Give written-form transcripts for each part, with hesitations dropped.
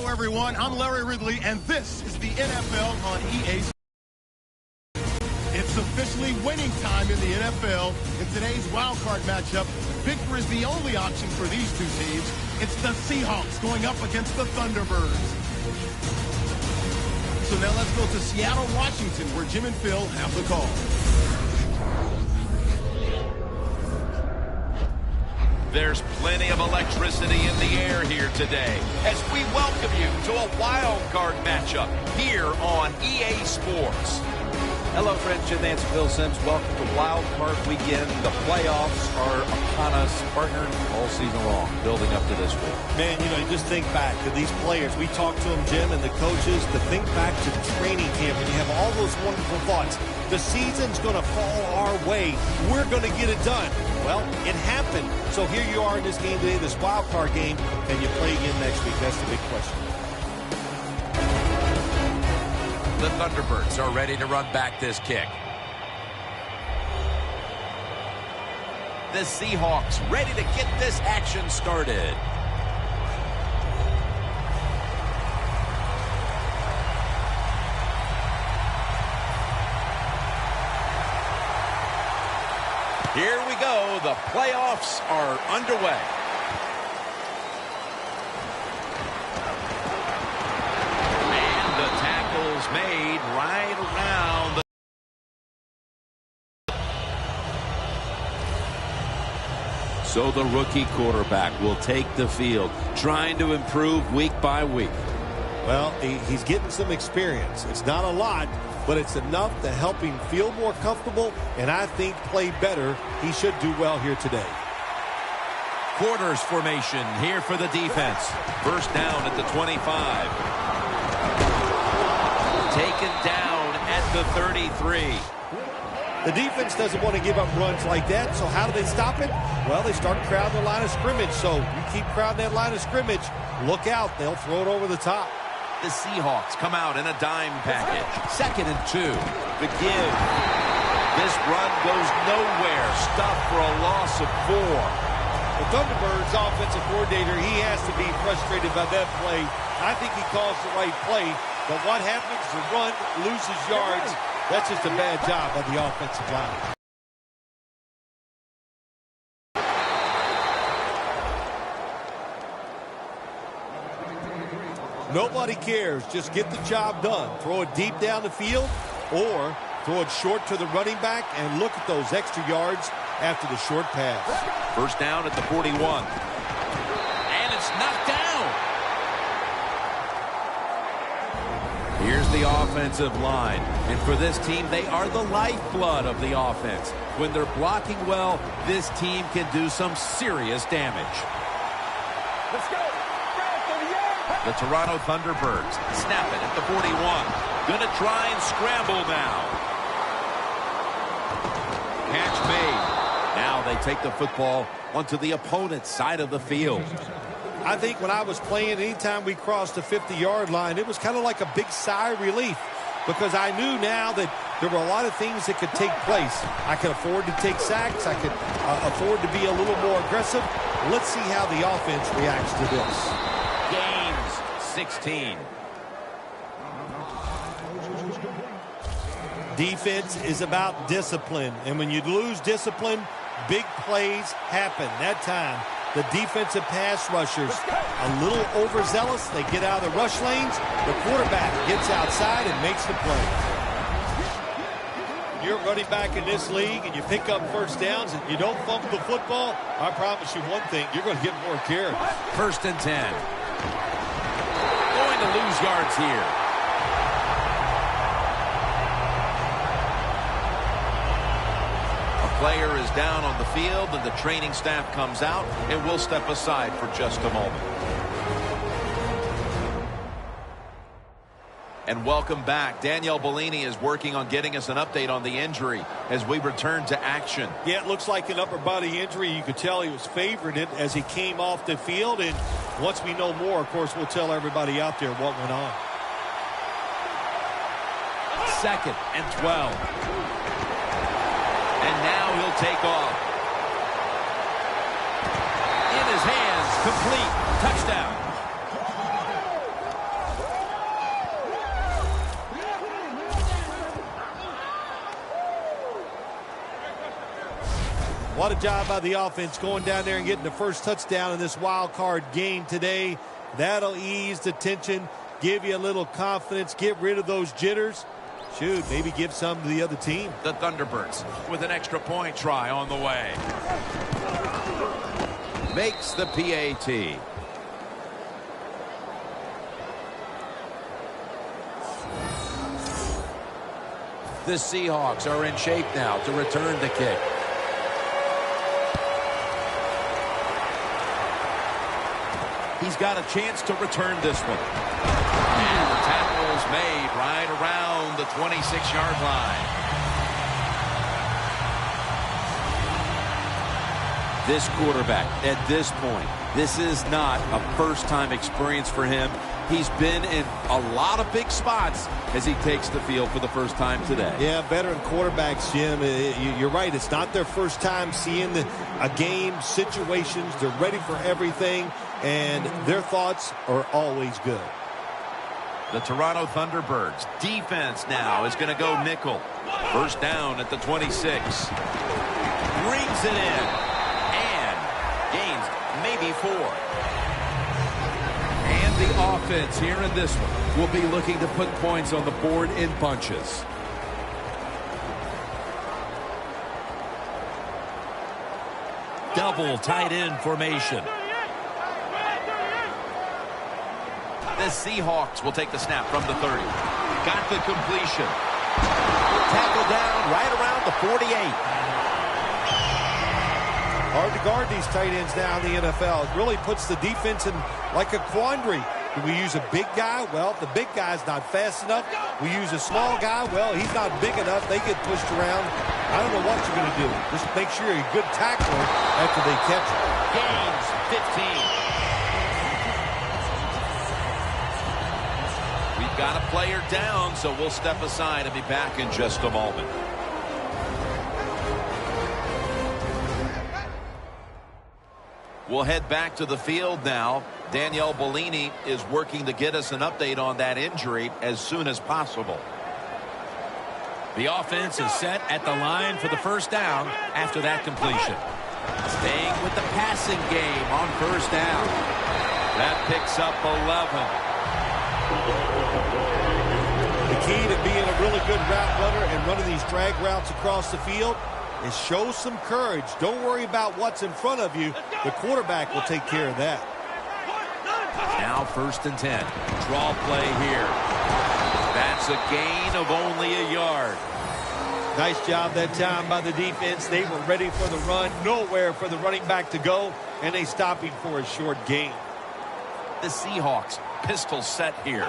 Hello, everyone. I'm Larry Ridley, and this is the NFL on EA. It's officially winning time in the NFL. In today's wild card matchup, victory is the only option for these two teams. It's the Seahawks going up against the Thunderbirds. So now let's go to Seattle, Washington, where Jim and Phil have the call. There's plenty of electricity in the air here today as we welcome you to a wild card matchup here on EA Sports. Hello, friends. Jim Nance and Phil Simms. Welcome to Wild Card Weekend. The playoffs are upon us, partner, all season long, building up to this week. Man, you just think back to these players. We talked to them, Jim, and the coaches, to think back to training camp, and you have all those wonderful thoughts. The season's going to fall our way. We're going to get it done. Well, it happened. So here you are in this game today, this wild card game. Can you play again next week? That's the big question. The Thunderbirds are ready to run back this kick. The Seahawks ready to get this action started. Here we go. The playoffs are underway. Made right around So the rookie quarterback will take the field, trying to improve week by week. Well, he's getting some experience. It's not a lot, but it's enough to help him feel more comfortable and I think play better. He should do well here today. Quarters formation here for the defense. First down at the 25. Taken down at the 33. The defense doesn't want to give up runs like that, so how do they stop it? Well, they start crowding the line of scrimmage, so you keep crowding that line of scrimmage, look out, they'll throw it over the top. The Seahawks come out in a dime package. 2nd and 2. The give. This run goes nowhere. Stopped for a loss of 4. The Thunderbirds offensive coordinator, he has to be frustrated by that play. I think he calls the right play. But what happens? The run loses yards. That's just a bad job by the offensive line. Nobody cares. Just get the job done. Throw it deep down the field or throw it short to the running back and look at those extra yards after the short pass. First down at the 41. And it's knocked down. Here's the offensive line. And for this team, they are the lifeblood of the offense. When they're blocking well, this team can do some serious damage. Let's go. The Toronto Thunderbirds snap it at the 41. Gonna try and scramble now. Catch made. Now they take the football onto the opponent's side of the field. I think when I was playing, anytime we crossed the 50-yard line, it was kind of like a big sigh of relief because I knew now that there were a lot of things that could take place. I could afford to take sacks. I could afford to be a little more aggressive. Let's see how the offense reacts to this. Gains 16. Defense is about discipline, and when you lose discipline, big plays happen. That time, the defensive pass rushers a little overzealous. They get out of the rush lanes. The quarterback gets outside and makes the play. You're running back in this league and you pick up first downs and you don't fumble the football, I promise you one thing, you're going to get more carries. 1st and 10. Going to lose yards here. Player is down on the field and the training staff comes out and we'll step aside for just a moment. And welcome back. Danielle Bellini is working on getting us an update on the injury as we return to action. Yeah, it looks like an upper body injury. You could tell he was favoring it as he came off the field. And once we know more, of course, we'll tell everybody out there what went on. 2nd and 12. And now he'll take off. In his hands, complete. Touchdown. What a job by the offense going down there and getting the first touchdown in this wild card game today. That'll ease the tension, give you a little confidence, get rid of those jitters. Shoot, maybe give some to the other team. The Thunderbirds with an extra point try on the way. Makes the PAT. The Seahawks are in shape now to return the kick. He's got a chance to return this one. And the tackle is made right around the 26-yard line. This quarterback, at this point, this is not a first-time experience for him. He's been in a lot of big spots as he takes the field for the first time today. Yeah, veteran quarterbacks, Jim, you're right. It's not their first time seeing a game, situations. They're ready for everything, and their thoughts are always good. The Toronto Thunderbirds defense now is going to go nickel. First down at the 26. Brings it in. And gains maybe 4. And the offense here in this one will be looking to put points on the board in bunches. Double tight end formation. The Seahawks will take the snap from the 30. Got the completion. Tackled down right around the 48. Hard to guard these tight ends now in the NFL. It really puts the defense in like a quandary. Do we use a big guy? Well, if the big guy's not fast enough. We use a small guy. Well, he's not big enough. They get pushed around. I don't know what you're going to do. Just make sure you're a good tackler after they catch it. Gains 15. We've got a player down, so we'll step aside and be back in just a moment. We'll head back to the field now. Danielle Bellini is working to get us an update on that injury as soon as possible. The offense is set at the line for the first down after that completion. Staying with the passing game on first down. That picks up 11. The key to being a really good route runner and running these drag routes across the field is show some courage. Don't worry about what's in front of you. The quarterback will take care of that. Now first and 10. Draw play here. That's a gain of only a yard. Nice job that time by the defense. They were ready for the run. Nowhere for the running back to go. And they stop him for a short gain. The Seahawks pistol set here.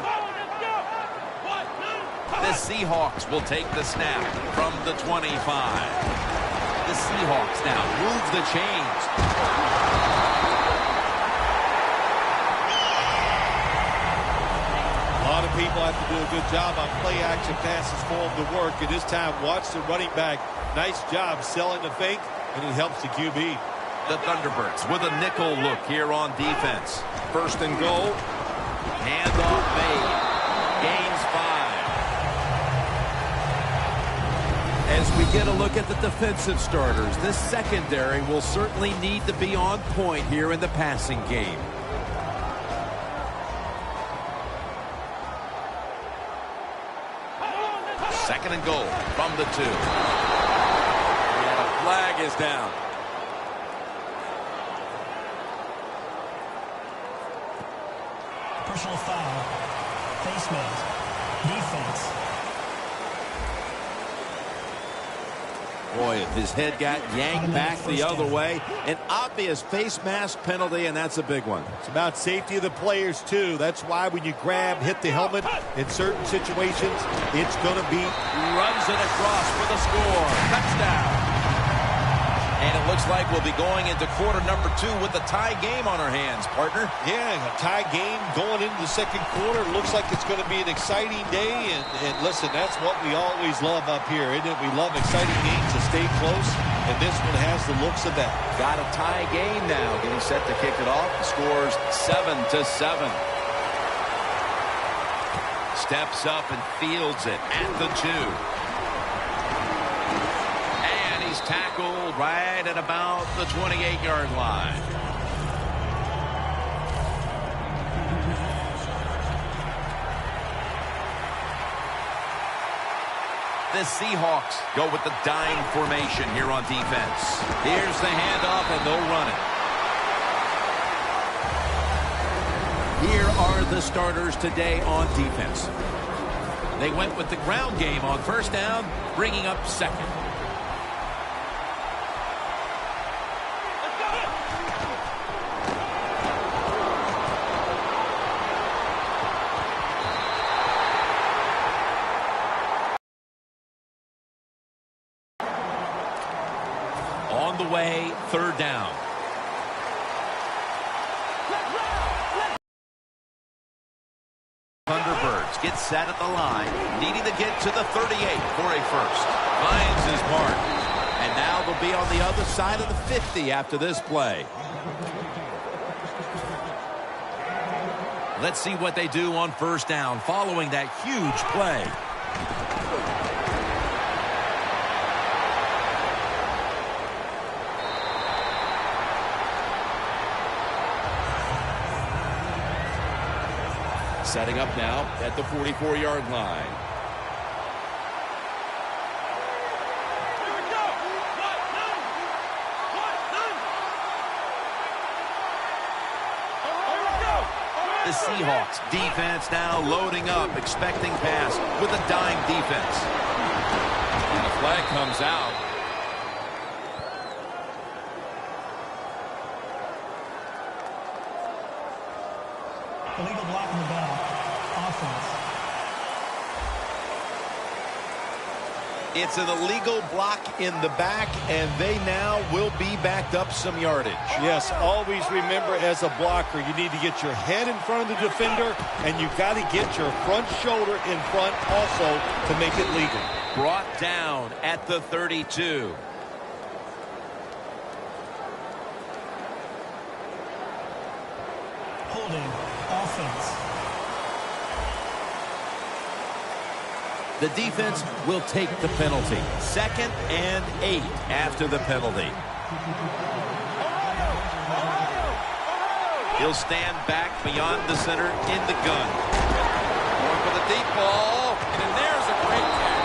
The Seahawks will take the snap from the 25. The Seahawks now move the chains. A lot of people have to do a good job on play action passes for them to work. And this time, watch the running back. Nice job selling the fake, and it helps the QB. The Thunderbirds with a nickel look here on defense. First and goal. Handoff made. Gains 5. As we get a look at the defensive starters, this secondary will certainly need to be on point here in the passing game. Second and goal from the 2. And a flag is down. Personal foul. Face mask. Defense. Boy, if his head got yanked back the other way, an obvious face mask penalty, and that's a big one. It's about safety of the players, too. That's why when you grab, hit the helmet in certain situations, it's going to be. Runs it across for the score. Touchdown. And it looks like we'll be going into quarter number 2 with a tie game on our hands, partner. Yeah, a tie game going into the second quarter. Looks like it's going to be an exciting day. And listen, that's what we always love up here, isn't it? We love exciting games to stay close, and this one has the looks of that. Got a tie game now. Getting set to kick it off. The score's 7-7. Steps up and fields it at the 2. And he's tackled right at about the 28-yard line. The Seahawks go with the dime formation here on defense. Here's the handoff, and they'll run it. Here are the starters today on defense. They went with the ground game on first down, bringing up second. On the way, third down. Thunderbirds get set at the line, needing to get to the 38 for a first. Finds his mark. And now they'll be on the other side of the 50 after this play. Let's see what they do on first down following that huge play. Setting up now at the 44-yard line. The Seahawks defense now loading up, expecting pass with a dime defense. And a flag comes out. Illegal block in the back. Offense. It's an illegal block in the back, and they now will be backed up some yardage. Yes, always remember as a blocker, you need to get your head in front of the defender, and you've got to get your front shoulder in front also to make it legal. Brought down at the 32. Holding. Offense. The defense will take the penalty. 2nd and 8 after the penalty. He'll stand back beyond the center in the gun. Going for the deep ball, and there's a great catch.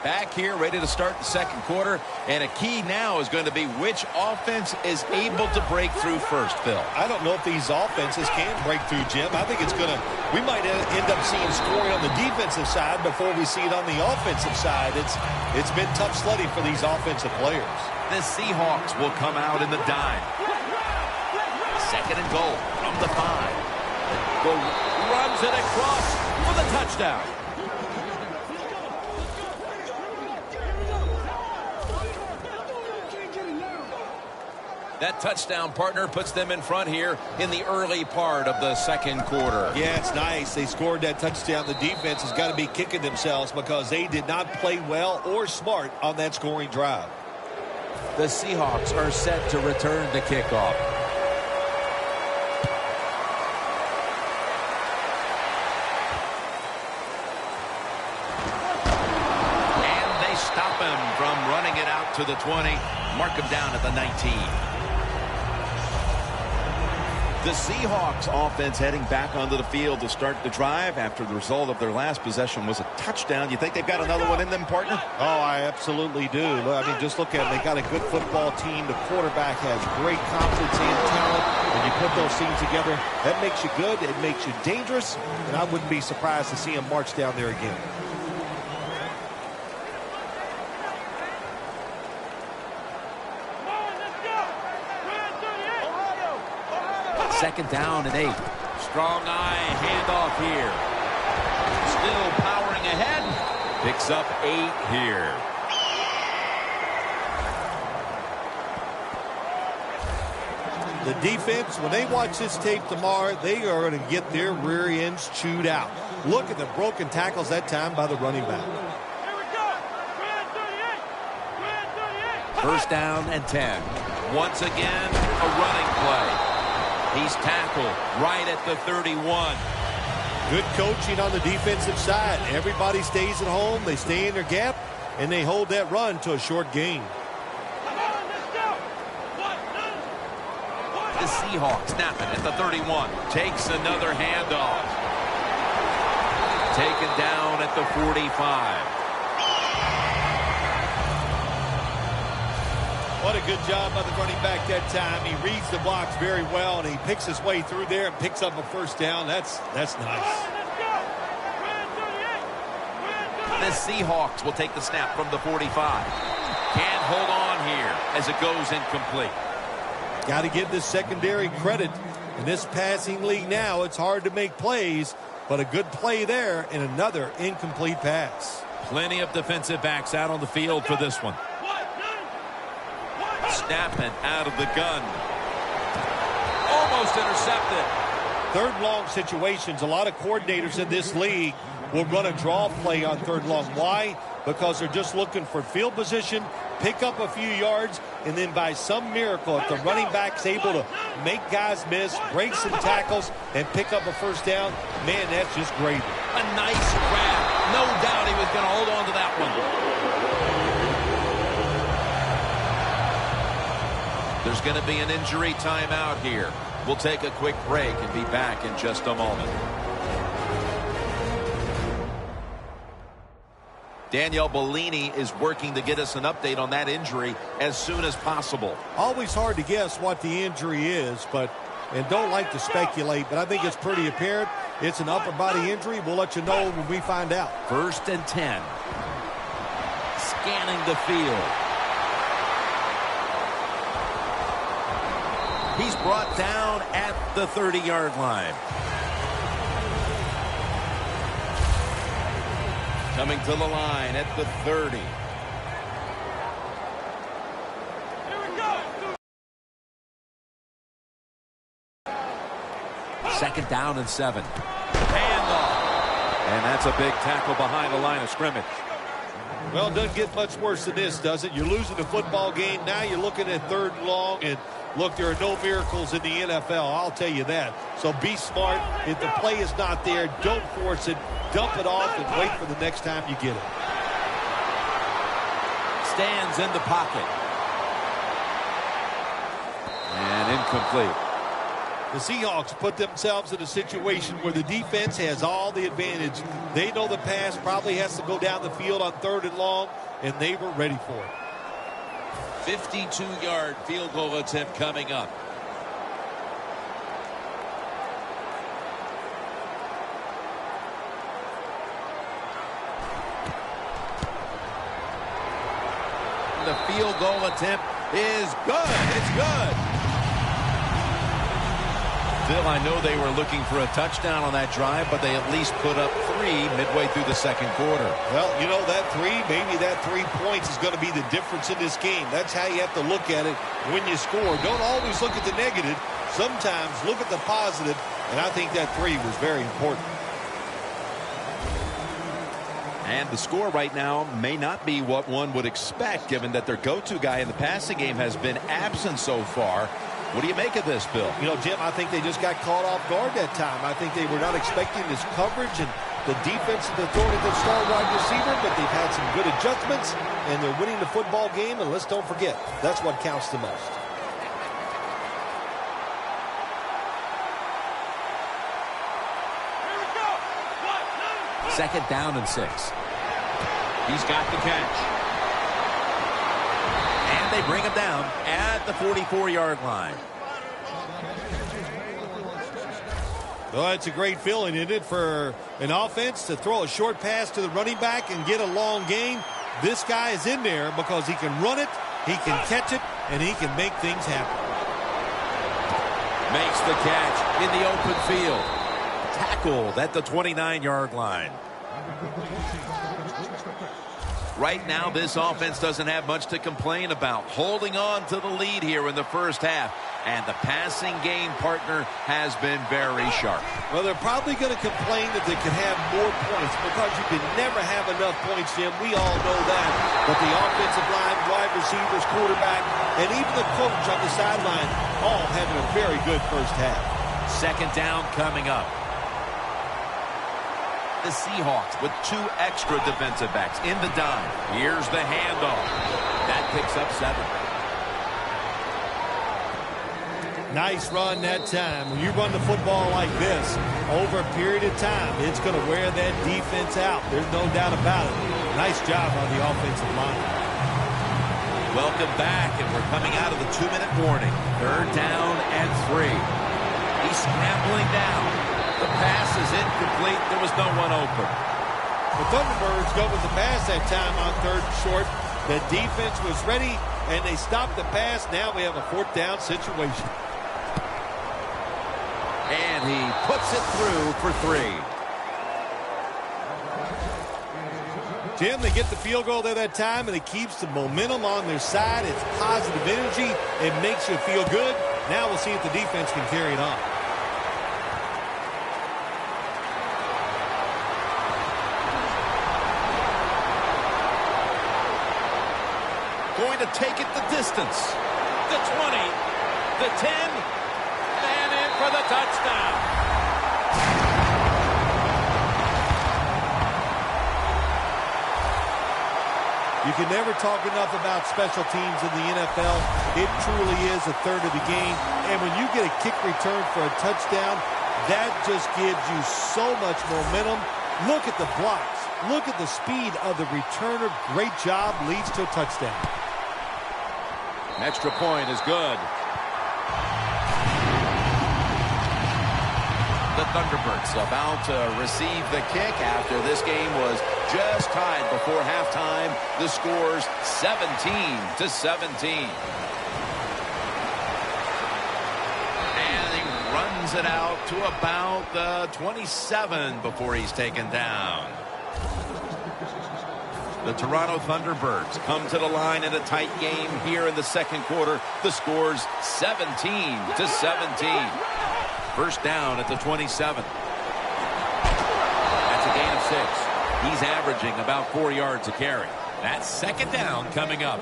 Back here, ready to start the second quarter, and a key now is going to be which offense is able to break through first, Phil. I don't know if these offenses can break through, Jim. I think it's going to, we might end up seeing scoring on the defensive side before we see it on the offensive side. It's been tough sledding for these offensive players. The Seahawks will come out in the dime. 2nd and goal from the 5. Runs it across for the touchdown. That touchdown, partner, puts them in front here in the early part of the second quarter. Yeah, it's nice. They scored that touchdown. The defense has got to be kicking themselves because they did not play well or smart on that scoring drive. The Seahawks are set to return the kickoff. And they stop him from running it out to the 20. Mark him down at the 19. The Seahawks offense heading back onto the field to start the drive after the result of their last possession was a touchdown. You think they've got another one in them, partner? Oh, I absolutely do. I mean, just look at it. They got a good football team. The quarterback has great confidence and talent. When you put those things together, that makes you good. It makes you dangerous. And I wouldn't be surprised to see him march down there again. Second down and 8. Strong eye handoff here. Still powering ahead. Picks up 8 here. The defense, when they watch this tape tomorrow, they are going to get their rear ends chewed out. Look at the broken tackles that time by the running back. First down and 10. Once again, a running play. He's tackled right at the 31. Good coaching on the defensive side. Everybody stays at home. They stay in their gap, and they hold that run to a short gain. The Seahawks snapping at the 31. Takes another handoff. Taken down at the 45. What a good job by the running back that time. He reads the blocks very well, and he picks his way through there and picks up a first down. That's nice. The Seahawks will take the snap from the 45. Can't hold on here as it goes incomplete. Got to give this secondary credit. In this passing league now, it's hard to make plays, but a good play there and another incomplete pass. Plenty of defensive backs out on the field for this one. Snapping out of the gun. Almost intercepted. Third long situations, a lot of coordinators in this league will run a draw play on third long. Why? Because they're just looking for field position, pick up a few yards, and then by some miracle, if the running back's able to make guys miss, break some tackles, and pick up a first down, man, that's just gravy. A nice grab. No doubt he was going to hold on to that one. There's going to be an injury timeout here. We'll take a quick break and be back in just a moment. Danielle Bellini is working to get us an update on that injury as soon as possible. Always hard to guess what the injury is, and don't like to speculate, but I think it's pretty apparent. It's an upper body injury. We'll let you know when we find out. 1st and 10. Scanning the field. He's brought down at the 30-yard line. Coming to the line at the 30. Second down and 7. Handoff. And that's a big tackle behind the line of scrimmage. Well, it doesn't get much worse than this, does it? You're losing the football game. Now you're looking at 3rd and long, and look, there are no miracles in the NFL, I'll tell you that. So be smart. If the play is not there, don't force it. Dump it off and wait for the next time you get it. Stands in the pocket. And incomplete. The Seahawks put themselves in a situation where the defense has all the advantage. They know the pass probably has to go down the field on 3rd and long, and they were ready for it. 52-yard field goal attempt coming up. The field goal attempt is good. It's good. Bill, I know they were looking for a touchdown on that drive, but they at least put up 3 midway through the second quarter. Well, you know, that 3, maybe that 3 points is going to be the difference in this game. That's how you have to look at it when you score. Don't always look at the negative. Sometimes look at the positive, and I think that 3 was very important. And the score right now may not be what one would expect, given that their go-to guy in the passing game has been absent so far. What do you make of this, Bill? You know, Jim, I think they just got caught off guard that time. I think they were not expecting this coverage and the defense of the throwing at the star wide receiver, but they've had some good adjustments, and they're winning the football game, and let's don't forget, that's what counts the most. Second down and 6. He's got the catch. And they bring him down at the 44-yard line. Well, it's a great feeling, isn't it, for an offense to throw a short pass to the running back and get a long gain. This guy is in there because he can run it, he can catch it, and he can make things happen. Makes the catch in the open field. Tackled at the 29-yard line. Right now, this offense doesn't have much to complain about. Holding on to the lead here in the first half. And the passing game partner has been very sharp. Well, they're probably going to complain that they could have more points because you can never have enough points, Jim. We all know that. But the offensive line, wide receivers, quarterback, and even the coach on the sideline all having a very good first half. Second down coming up. The Seahawks with 2 extra defensive backs in the dime. Here's the handoff. That picks up 7. Nice run that time. When you run the football like this, over a period of time, it's going to wear that defense out. There's no doubt about it. Nice job on the offensive line. Welcome back, and we're coming out of the 2-minute warning. 3rd down and 3. He's scrambling down. The pass is incomplete. There was no one open. The Thunderbirds go with the pass that time on 3rd and short. The defense was ready, and they stopped the pass. Now we have a 4th down situation. And he puts it through for 3. Jim, they get the field goal there that time, and it keeps the momentum on their side. It's positive energy. It makes you feel good. Now we'll see if the defense can carry it on. Going to take it the distance. The 20, the 10, and in for the touchdown. You can never talk enough about special teams in the NFL. It truly is a third of the game. And when you get a kick return for a touchdown, that just gives you so much momentum. Look at the blocks. Look at the speed of the returner. Great job. Leads to a touchdown. Extra point is good. The Thunderbirds about to receive the kick after this game was just tied before halftime. The score's 17-17. And he runs it out to about the 27 before he's taken down. The Toronto Thunderbirds come to the line in a tight game here in the second quarter. The score's 17-17. First down at the 27. That's a gain of 6. He's averaging about 4 yards a carry. That's second down coming up.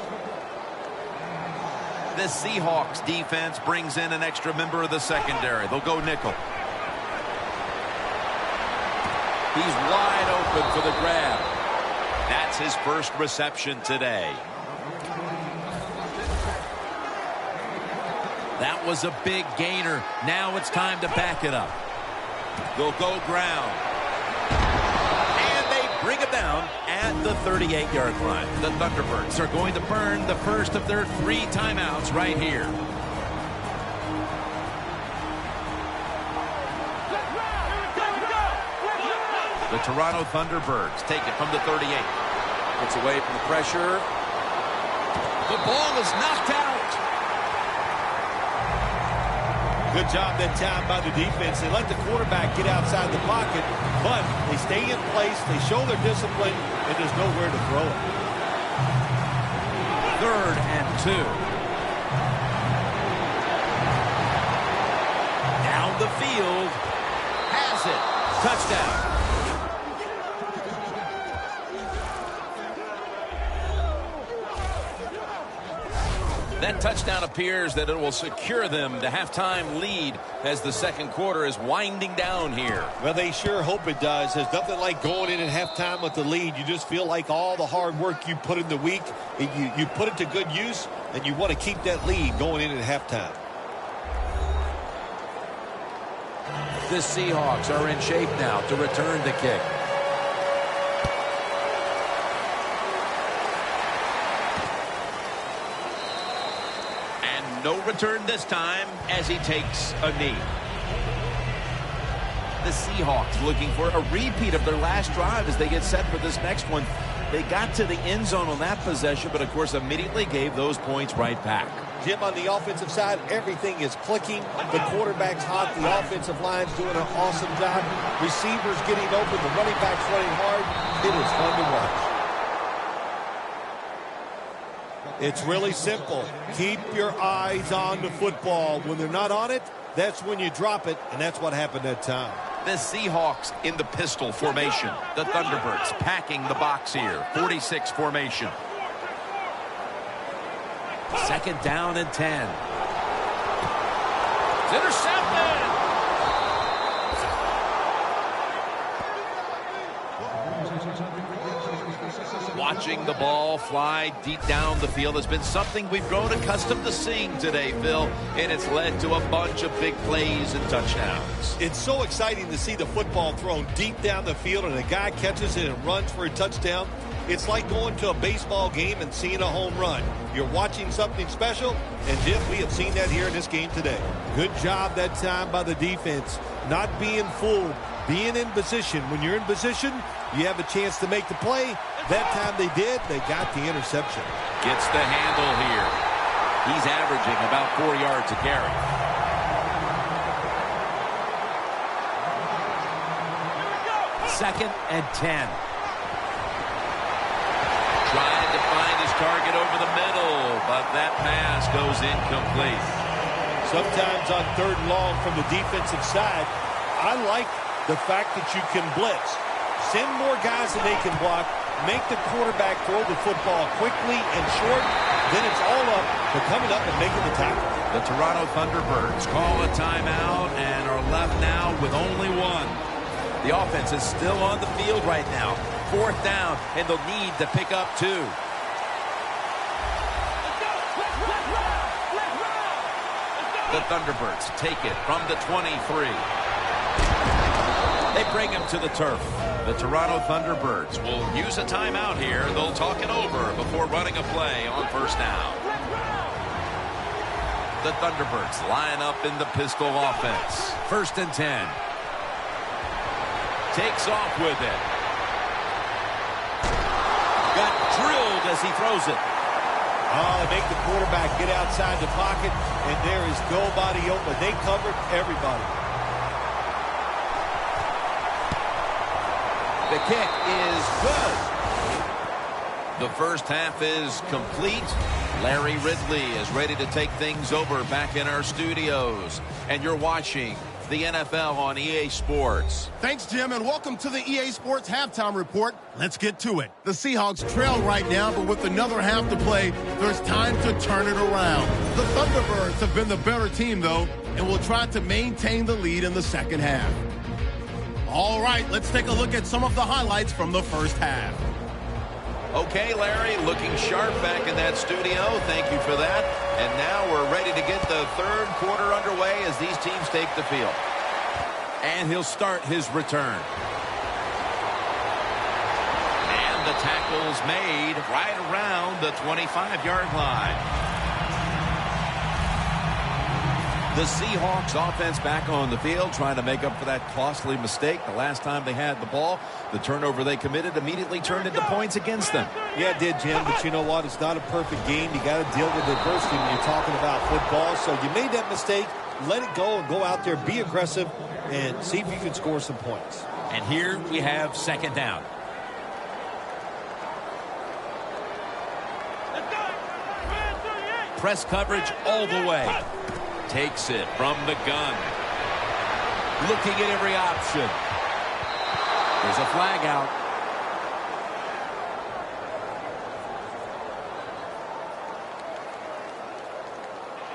The Seahawks defense brings in an extra member of the secondary. They'll go nickel. He's wide open for the grab. That's his first reception today. That was a big gainer. Now it's time to back it up. They'll go ground. And they bring it down at the 38-yard line. The Thunderbirds are going to burn the first of their 3 timeouts right here. The Toronto Thunderbirds take it from the 38. Gets away from the pressure. The ball is knocked out. Good job that time by the defense. They let the quarterback get outside the pocket, but they stay in place, they show their discipline, and there's nowhere to throw it. 3rd and 2. Down the field. Has it. Touchdown. That touchdown appears that it will secure them the halftime lead as the second quarter is winding down here. Well, they sure hope it does. There's nothing like going in at halftime with the lead. You just feel like all the hard work you put in the week, you put it to good use, and you want to keep that lead going in at halftime. The Seahawks are in shape now to return the kick. No return this time as he takes a knee. The Seahawks looking for a repeat of their last drive as they get set for this next one. They got to the end zone on that possession, but of course immediately gave those points right back. Jim, on the offensive side, everything is clicking. The quarterback's hot. The offensive line's doing an awesome job. Receivers getting open. The running back's running hard. It is fun to watch. It's really simple. Keep your eyes on the football. When they're not on it, that's when you drop it, and that's what happened that time. The Seahawks in the pistol formation. The Thunderbirds packing the box here. 46 formation. Second down and 10. It's intercepted. Watching the ball fly deep down the field has been something we've grown accustomed to seeing today, Phil, and it's led to a bunch of big plays and touchdowns. It's so exciting to see the football thrown deep down the field and a guy catches it and runs for a touchdown. It's like going to a baseball game and seeing a home run. You're watching something special, and Jim, we have seen that here in this game today. Good job that time by the defense, not being fooled, being in position. When you're in position, you have a chance to make the play. That time they did, they got the interception. Gets the handle here. He's averaging about 4 yards a carry. Second and 10. Trying to find his target over the middle, but that pass goes incomplete. Sometimes on third and long from the defensive side, I like the fact that you can blitz. Send more guys than they can block. Make the quarterback throw the football quickly and short. Then it's all up to coming up and making the tackle. The Toronto Thunderbirds call a timeout and are left now with only one. The offense is still on the field right now. Fourth down, and they'll need to pick up 2. The Thunderbirds take it from the 23. They bring him to the turf. The Toronto Thunderbirds will use a timeout here. They'll talk it over before running a play on first down. The Thunderbirds line up in the pistol offense. First and 10. Takes off with it. Got drilled as he throws it. Oh, they make the quarterback get outside the pocket, and there is nobody open. They covered everybody. The kick is good. The first half is complete. Larry Ridley is ready to take things over back in our studios. And you're watching the NFL on EA Sports. Thanks, Jim, and welcome to the EA Sports Halftime Report. Let's get to it. The Seahawks trail right now, but with another half to play, there's time to turn it around. The Thunderbirds have been the better team, though, and will try to maintain the lead in the second half. All right, let's take a look at some of the highlights from the first half. Okay, Larry, looking sharp back in that studio. Thank you for that. And now we're ready to get the third quarter underway as these teams take the field. And he'll start his return. And the tackle's made right around the 25-yard line. The Seahawks offense back on the field trying to make up for that costly mistake the last time they had the ball. The turnover they committed immediately turned into points against them. Yeah, it did, Jim, but you know what? It's not a perfect game. You got to deal with adversity when you're talking about football. So you made that mistake. Let it go and go out there, be aggressive, and see if you can score some points. And here we have second down. Press coverage all the way. Takes it from the gun. Looking at every option. There's a flag out.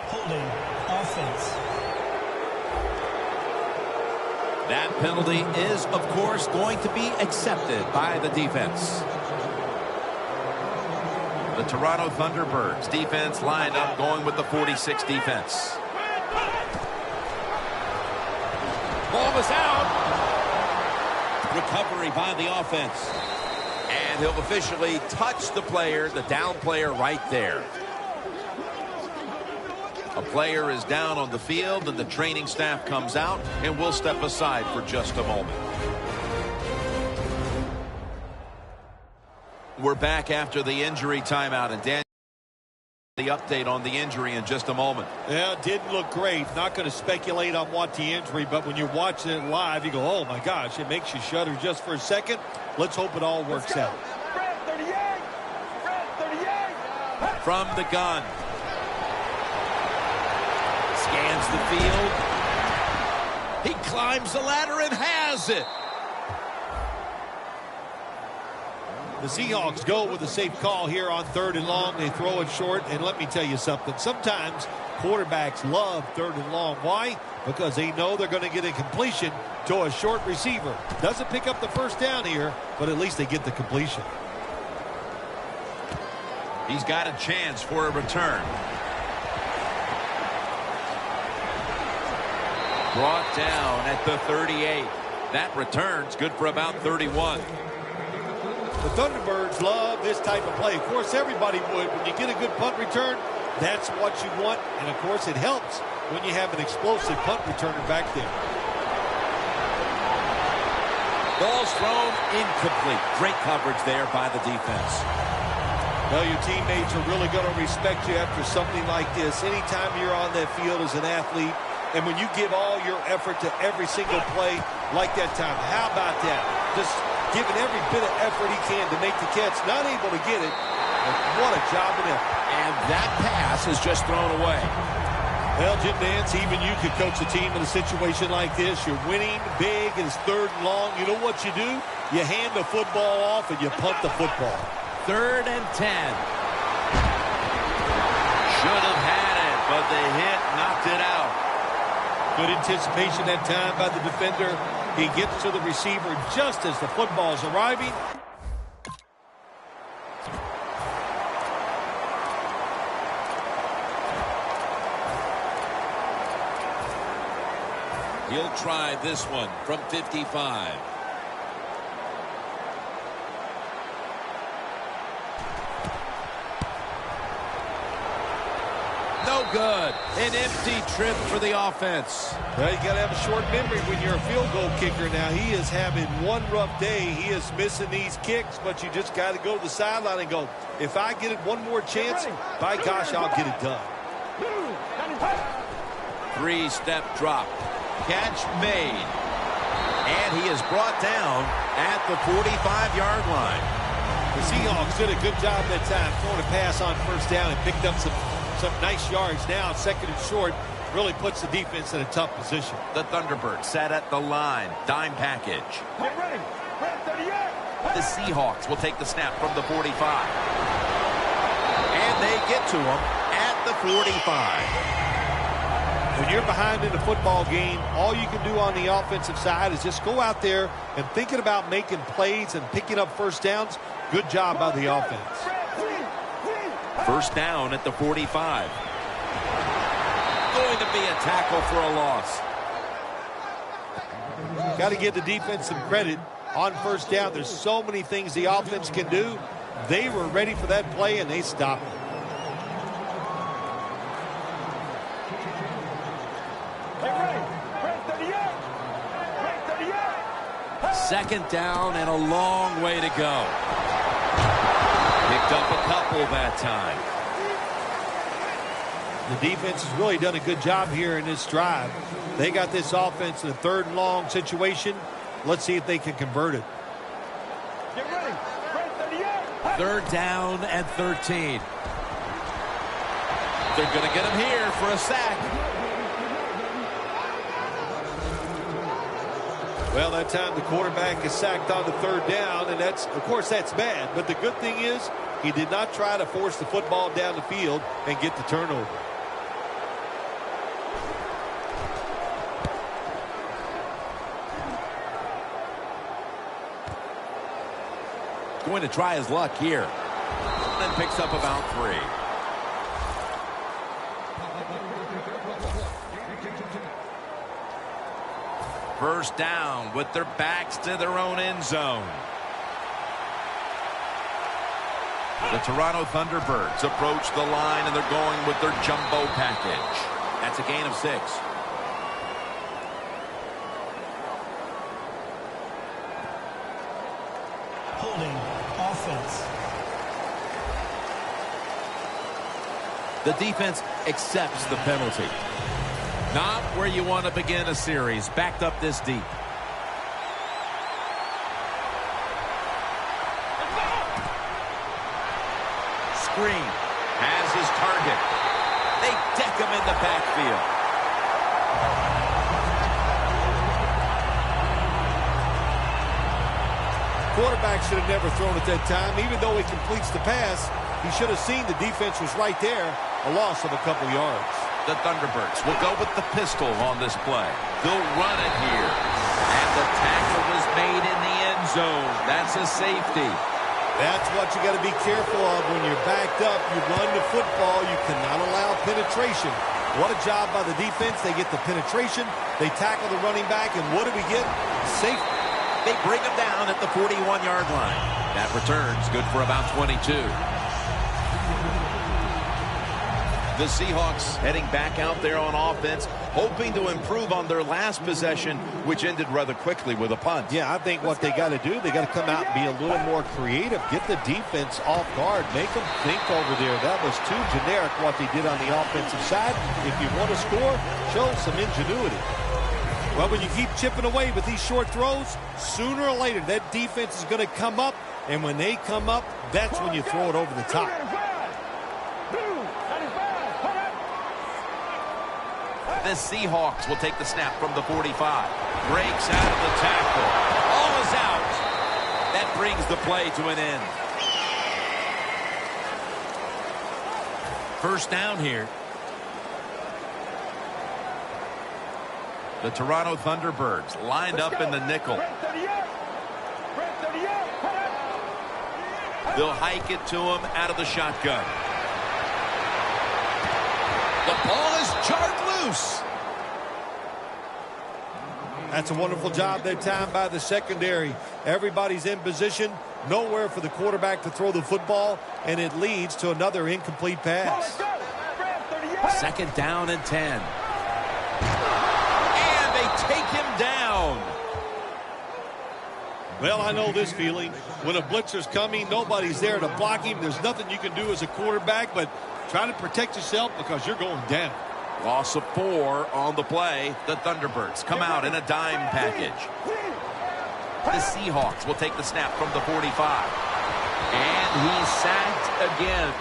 Holding offense. That penalty is, of course, going to be accepted by the defense. The Toronto Thunderbirds defense lined up going with the 46 defense. Ball was out. Recovery by the offense. And he'll officially touch the player, the down player right there. A player is down on the field and the training staff comes out and we'll step aside for just a moment. We're back after the injury timeout, and Dan The update on the injury in just a moment. Yeah, it didn't look great. Not going to speculate on what the injury, but when you're watching it live, you go, oh my gosh, it makes you shudder just for a second. Let's hope it all works out. From the gun. Scans the field. He climbs the ladder and has it. The Seahawks go with a safe call here on 3rd and long. They throw it short, and let me tell you something. Sometimes quarterbacks love 3rd and long. Why? Because they know they're going to get a completion to a short receiver. Doesn't pick up the first down here, but at least they get the completion. He's got a chance for a return. Brought down at the 38. That return's good for about 31. The Thunderbirds love this type of play. Of course, everybody would. When you get a good punt return, that's what you want. And, of course, it helps when you have an explosive punt returner back there. Ball's thrown incomplete. Great coverage there by the defense. Well, your teammates are really going to respect you after something like this. Anytime you're on that field as an athlete, and when you give all your effort to every single play like that time, how about that? Just giving every bit of effort he can to make the catch. Not able to get it, but what a job and effort. And that pass is just thrown away. Well, Jim Nantz, even you could coach a team in a situation like this. You're winning big, and it's 3rd and long. You know what you do? You hand the football off, and you punt the football. 3rd and 10. Should have had it, but the hit knocked it out. Good anticipation that time by the defender. He gets to the receiver just as the football is arriving. He'll try this one from 55. No good. An empty trip for the offense. Well, you got to have a short memory when you're a field goal kicker. Now, he is having one rough day. He is missing these kicks, but you just got to go to the sideline and go, if I get it one more chance, by gosh, I'll get it done. 3-step drop. Catch made. And he is brought down at the 45-yard line. The Seahawks did a good job that time throwing a pass on first down and picked up some nice yards. Now 2nd and short really puts the defense in a tough position. The Thunderbirds set at the line. Dime package. Get ready. The Seahawks will take the snap from the 45. And they get to him at the 45. When you're behind in a football game, all you can do on the offensive side is just go out there and thinking about making plays and picking up first downs. Good job by the offense. First down at the 45. Going to be a tackle for a loss. Got to give the defense some credit on first down. There's so many things the offense can do. They were ready for that play, and they stopped it. Second down and a long way to go. Picked up a couple that time. The defense has really done a good job here in this drive. They got this offense in a 3rd and long situation. Let's see if they can convert it. Get ready. 3rd down and 13. They're going to get him here for a sack. Well, that time the quarterback is sacked on the 3rd down, and of course, that's bad. But the good thing is he did not try to force the football down the field and get the turnover. Going to try his luck here. And picks up about 3. First down with their backs to their own end zone. The Toronto Thunderbirds approach the line, and they're going with their jumbo package. That's a gain of 6. Holding offense. The defense accepts the penalty. Not where you want to begin a series, backed up this deep. Screen has his target. They deck him in the backfield. Quarterback should have never thrown at that time. Even though he completes the pass, he should have seen the defense was right there. A loss of a couple yards. The Thunderbirds will go with the pistol on this play. They'll run it here. And the tackle was made in the end zone. That's a safety. That's what you got to be careful of when you're backed up. You run the football. You cannot allow penetration. What a job by the defense. They get the penetration. They tackle the running back. And what do we get? Safety. They bring him down at the 41-yard line. That return's good for about 22. The Seahawks heading back out there on offense, hoping to improve on their last possession, which ended rather quickly with a punt. Yeah, I think what they got to do, they got to come out and be a little more creative. Get the defense off guard. Make them think over there. That was too generic what they did on the offensive side. If you want to score, show some ingenuity. Well, when you keep chipping away with these short throws, sooner or later that defense is going to come up. And when they come up, that's when you throw it over the top. The Seahawks will take the snap from the 45. Breaks out of the tackle. All is out. That brings the play to an end. First down here. The Toronto Thunderbirds lined up in the nickel. They'll hike it to him out of the shotgun. The ball is jarred loose. That's a wonderful job that time by the secondary. Everybody's in position. Nowhere for the quarterback to throw the football, and it leads to another incomplete pass. Second down and 10. And they take him down. Well, I know this feeling. When a blitzer's coming, nobody's there to block him. There's nothing you can do as a quarterback, but try to protect yourself because you're going down. Loss of 4 on the play. The Thunderbirds come out in a dime package. The Seahawks will take the snap from the 45. And he's sacked again.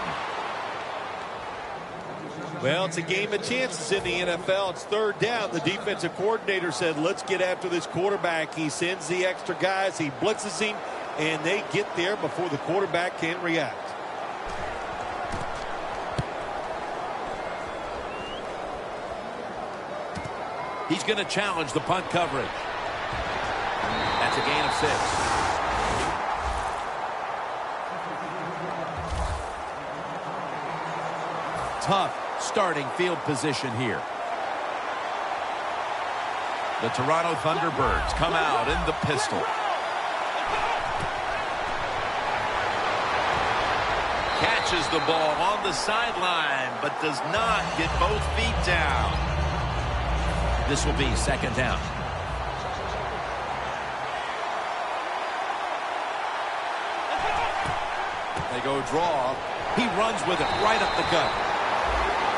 Well, it's a game of chances in the NFL. It's third down. The defensive coordinator said, let's get after this quarterback. He sends the extra guys. He blitzes him, and they get there before the quarterback can react. He's going to challenge the punt coverage. That's a gain of 6. Tough starting field position here. The Toronto Thunderbirds come out in the pistol. Catches the ball on the sideline, but does not get both feet down. This will be second down. They go draw. He runs with it right up the gut.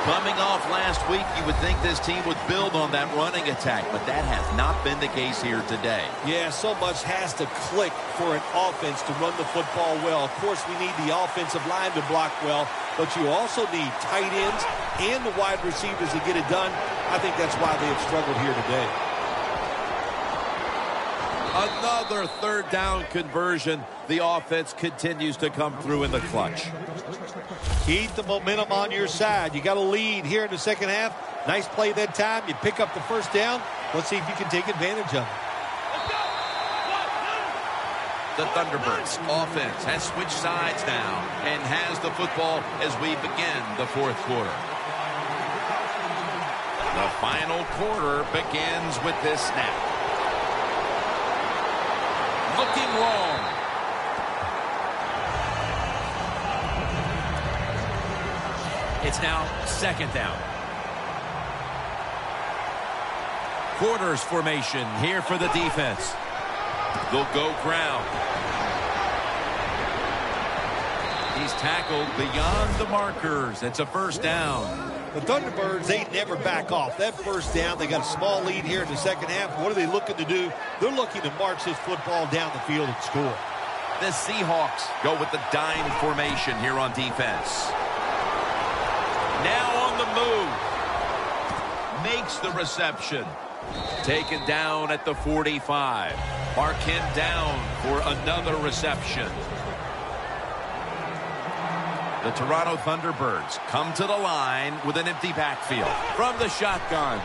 Coming off last week, you would think this team would build on that running attack, but that has not been the case here today. Yeah, so much has to click for an offense to run the football well. Of course, we need the offensive line to block well, but you also need tight ends and the wide receivers to get it done. I think that's why they have struggled here today. Another third down conversion. The offense continues to come through in the clutch. Keep the momentum on your side. You got a lead here in the second half. Nice play that time. You pick up the first down. Let's see if you can take advantage of it. The Thunderbirds offense has switched sides now and has the football as we begin the fourth quarter. The final quarter begins with this snap. Looking long. It's now second down. Quarters formation here for the defense. They'll go ground. He's tackled beyond the markers. It's a first down. The Thunderbirds, they never back off. That first down, they got a small lead here in the second half. What are they looking to do? They're looking to march this football down the field and score. The Seahawks go with the dime formation here on defense. Now on the move. Makes the reception. Taken down at the 45. Mark him down for another reception. The Toronto Thunderbirds come to the line with an empty backfield from the shotgun.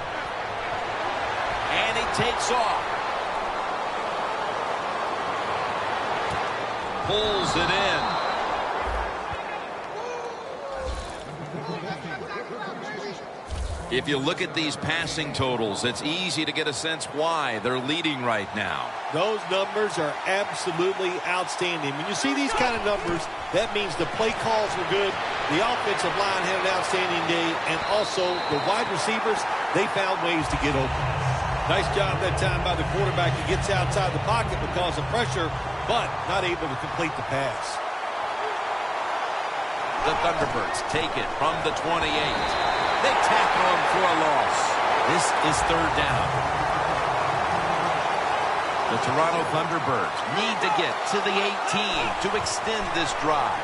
And he takes off. Pulls it in. If you look at these passing totals, it's easy to get a sense why they're leading right now. Those numbers are absolutely outstanding. When you see these kind of numbers, that means the play calls were good, the offensive line had an outstanding day, and also the wide receivers, they found ways to get open. Nice job that time by the quarterback. He gets outside the pocket because of pressure, but not able to complete the pass. The Thunderbirds take it from the 28. They tackle him for a loss. This is third down. The Toronto Thunderbirds need to get to the 18 to extend this drive.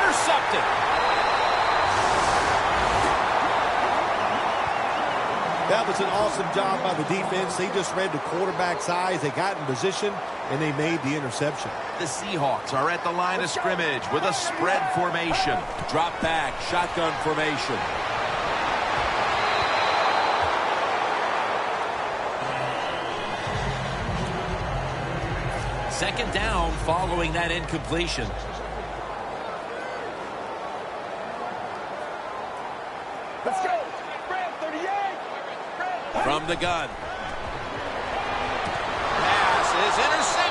Intercepted. That was an awesome job by the defense. They just read the quarterback's eyes. They got in position, and they made the interception. The Seahawks are at the line of scrimmage with a spread formation. Drop back, shotgun formation. Second down following that incompletion. Let's go. Brad, 38. From the gun. Pass is intercepted.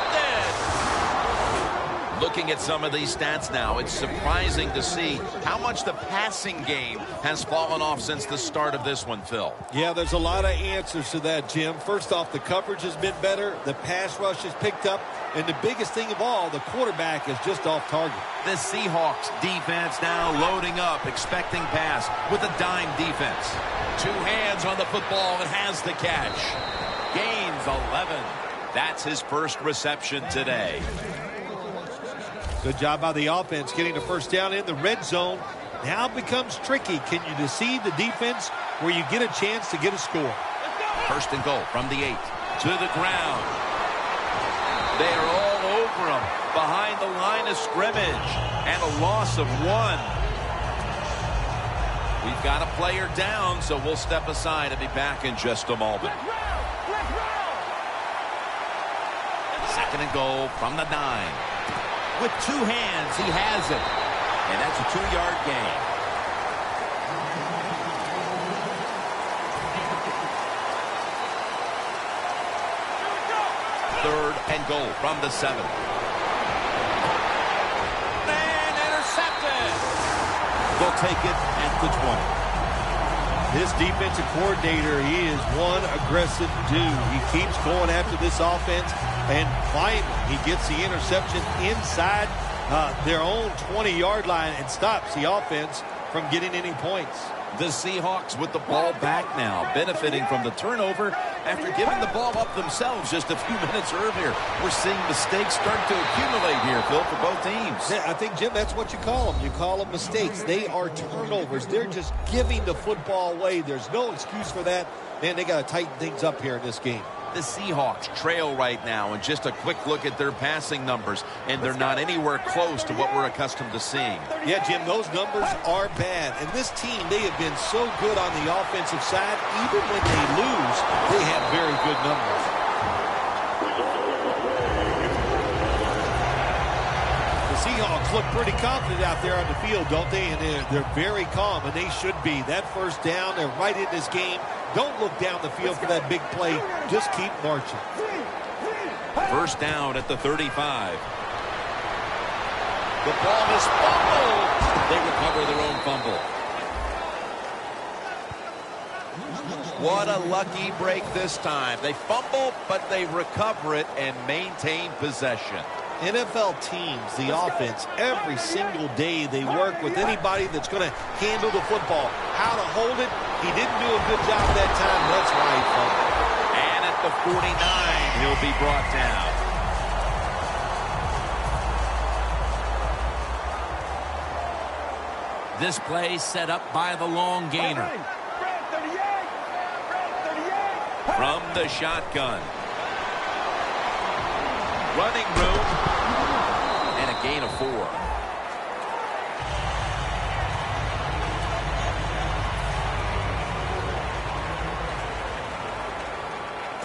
Looking at some of these stats now, it's surprising to see how much the passing game has fallen off since the start of this one, Phil. Yeah, there's a lot of answers to that, Jim. First off, the coverage has been better. The pass rush has picked up. And the biggest thing of all, the quarterback is just off target. The Seahawks defense now loading up, expecting pass with a dime defense. Two hands on the football and has the catch. Gains 11. That's his first reception today. Good job by the offense getting the first down in the red zone. Now it becomes tricky. Can you deceive the defense where you get a chance to get a score? First and goal from the 8 to the ground. They are all over him behind the line of scrimmage, and a loss of 1. We've got a player down, so we'll step aside and be back in just a moment. Second and goal from the 9. With two hands, he has it. And that's a 2-yard gain. Third and goal from the 7. And intercepted. They'll take it at the 20. This defensive coordinator, he is one aggressive dude. He keeps going after this offense, and finally he gets the interception inside their own 20-yard line and stops the offense from getting any points. The Seahawks with the ball back now, benefiting from the turnover after giving the ball up themselves just a few minutes earlier. We're seeing mistakes start to accumulate here, Phil, for both teams. Yeah, I think, Jim, that's what you call them. You call them mistakes. They are turnovers. They're just giving the football away. There's no excuse for that. Man, they got to tighten things up here in this game. The Seahawks trail right now, and just a quick look at their passing numbers, and they're not anywhere close to what we're accustomed to seeing. Yeah, Jim, those numbers are bad. And this team, they have been so good on the offensive side. Even when they lose, they have very good numbers. The Seahawks look pretty confident out there on the field, don't they? And they're very calm, and they should be. That first down, they're right in this game. Don't look down the field for that big play. Just keep marching. First down at the 35. The ball is fumbled. They recover their own fumble. What a lucky break this time. They fumble, but they recover it and maintain possession. NFL teams, the offense, every single day they work with anybody that's going to handle the football. How to hold it, he didn't do a good job that time. That's why he fumbled. And at the 49, he'll be brought down. This play set up by the long gainer. From the shotgun. Running room. And a gain of 4.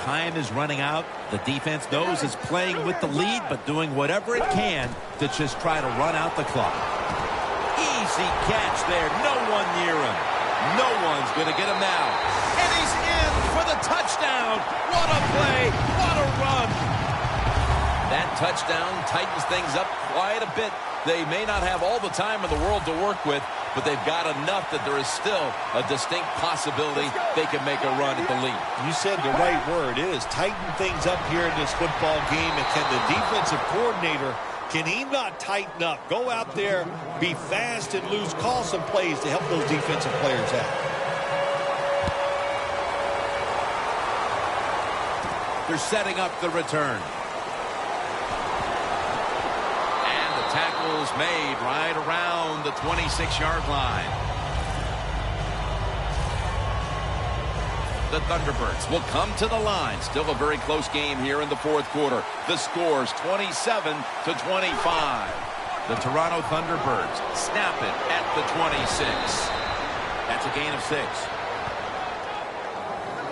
Time is running out. The defense knows it's playing with the lead, but doing whatever it can to just try to run out the clock. Easy catch there. No one near him. No one's going to get him now. And he's in for the touchdown. What a play. What a run. That touchdown tightens things up quite a bit. They may not have all the time in the world to work with, but they've got enough that there is still a distinct possibility they can make a run at the lead. You said the right word. It is tighten things up here in this football game. And can the defensive coordinator, can he not tighten up? Go out there, be fast and loose, call some plays to help those defensive players out. They're setting up the return. Tackles made right around the 26-yard line. The Thunderbirds will come to the line. Still a very close game here in the fourth quarter. The score's 27-25. The Toronto Thunderbirds snap it at the 26. That's a gain of 6.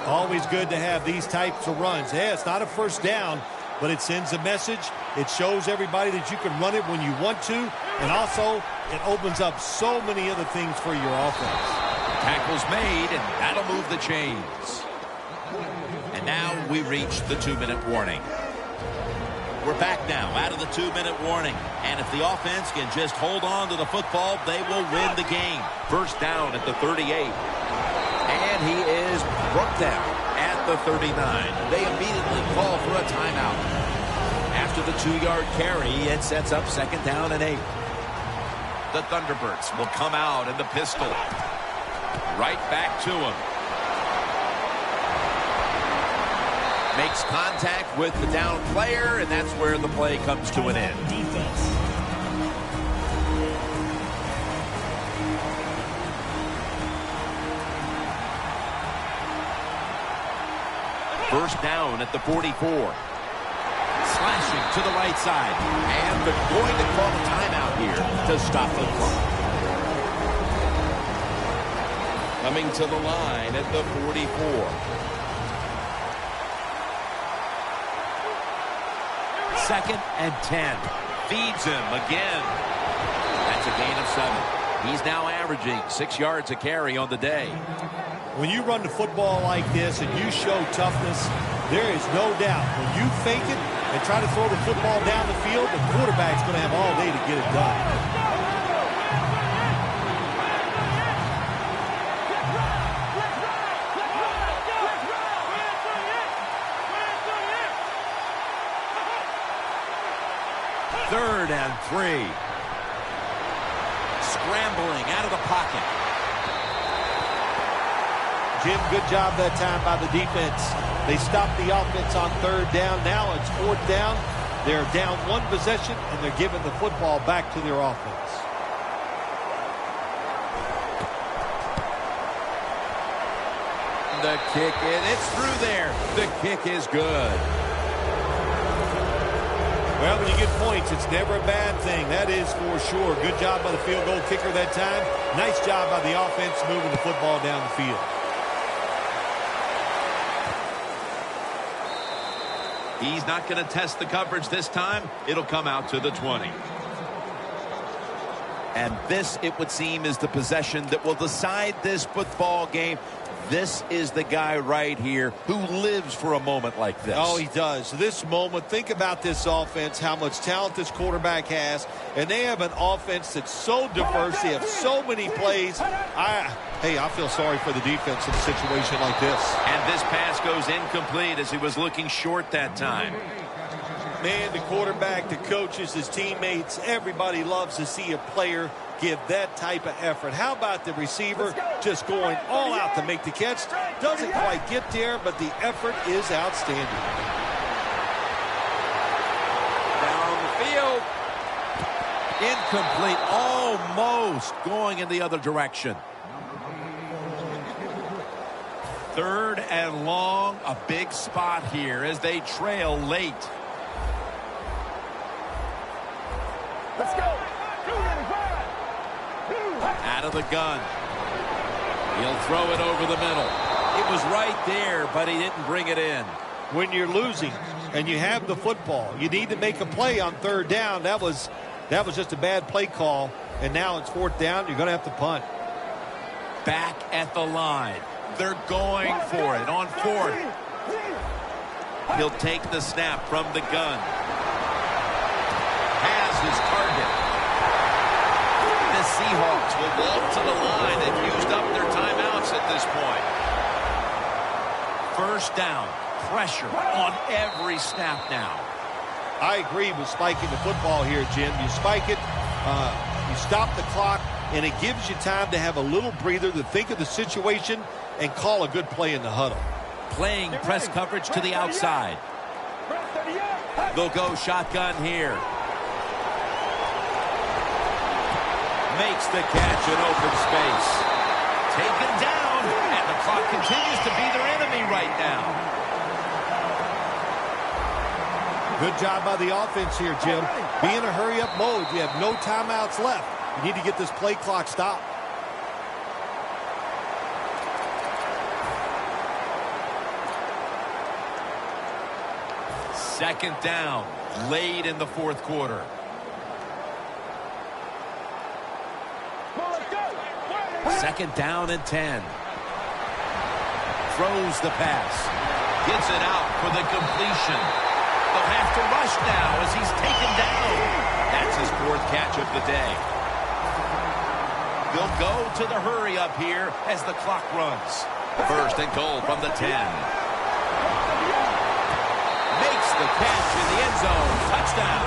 Always good to have these types of runs. Yeah, it's not a first down, but it sends a message. It shows everybody that you can run it when you want to. And also, it opens up so many other things for your offense. Tackles made, and that'll move the chains. And now we reach the 2-minute warning. We're back now out of the 2-minute warning. And if the offense can just hold on to the football, they will win the game. First down at the 38. And he is brought down at the 39. They immediately call for a timeout. After the 2-yard carry, it sets up 2nd down and 8. The Thunderbirds will come out in the pistol. Right back to him. Makes contact with the down player, and that's where the play comes to an end. Defense. First down at the 44. Slashing to the right side. And they're going to call a timeout here to stop the clock. Coming to the line at the 44. Second and 10. Feeds him again. That's a gain of 7. He's now averaging 6 yards a carry on the day. When you run the football like this and you show toughness, there is no doubt when you fake it and try to throw the football down the field, the quarterback's going to have all day to get it done. Third and 3. Scrambling out of the pocket. Jim, good job that time by the defense. They stopped the offense on 3rd down. Now it's 4th down. They're down 1 possession, and they're giving the football back to their offense. The kick, and it's through there. The kick is good. Well, when you get points, it's never a bad thing. That is for sure. Good job by the field goal kicker that time. Nice job by the offense moving the football down the field. He's not going to test the coverage this time. It'll come out to the 20. And this, it would seem, is the possession that will decide this football game. This is the guy right here who lives for a moment like this. Oh, he does. This moment, think about this offense, how much talent this quarterback has. And they have an offense that's so diverse. They have so many plays. I feel sorry for the defense in a situation like this. And this pass goes incomplete as he was looking short that time. Man, the quarterback, the coaches, his teammates, everybody loves to see a player give that type of effort. How about the receiver just going all out to make the catch? Doesn't quite get there, but the effort is outstanding. Down the field. Incomplete, almost going in the other direction. 3rd and long, a big spot here as they trail late. Let's go. Out of the gun. He'll throw it over the middle. It was right there, but he didn't bring it in. When you're losing and you have the football, you need to make a play on 3rd down. That was just a bad play call, and now it's 4th down. You're going to have to punt. Back at the line. They're going for it on 4th. He'll take the snap from the gun. Has his target. The Seahawks will walk to the line. They've used up their timeouts at this point. 1st down. Pressure on every snap now. I agree with spiking the football here, Jim. You spike it, you stop the clock, and it gives you time to have a little breather to think of the situation and call a good play in the huddle. Playing press coverage to the outside. They'll go shotgun here. Makes the catch in open space. Taken down, and the clock continues to be their enemy right now. Good job by the offense here, Jim. Be in a hurry-up mode. You have no timeouts left. You need to get this play clock stopped. Second down, late in the 4th quarter. Second down and 10. Throws the pass. Gets it out for the completion. They'll have to rush now as he's taken down. That's his 4th catch of the day. They'll go to the hurry up here as the clock runs. 1st and goal from the 10. Makes the catch in the end zone. Touchdown.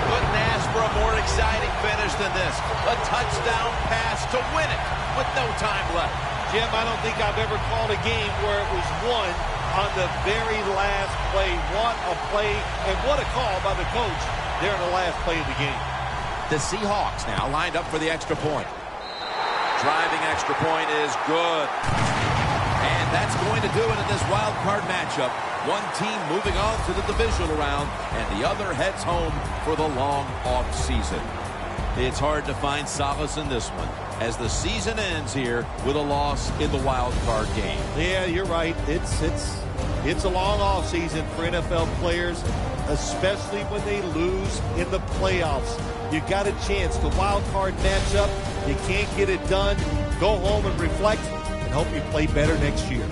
Couldn't ask for a more exciting finish than this. A touchdown pass to win it with no time left. Jim, I don't think I've ever called a game where it was won on the very last play. What a play, and what a call by the coach there in the last play of the game. The Seahawks now lined up for the extra point. Driving extra point is good. And that's going to do it in this wild card matchup. One team moving on to the divisional round, and the other heads home for the long off season. It's hard to find solace in this one as the season ends here with a loss in the wild card game. Yeah, you're right. It's a long off season for NFL players, especially when they lose in the playoffs. You got a chance. The wild card matchup, you can't get it done. Go home and reflect and hope you play better next year.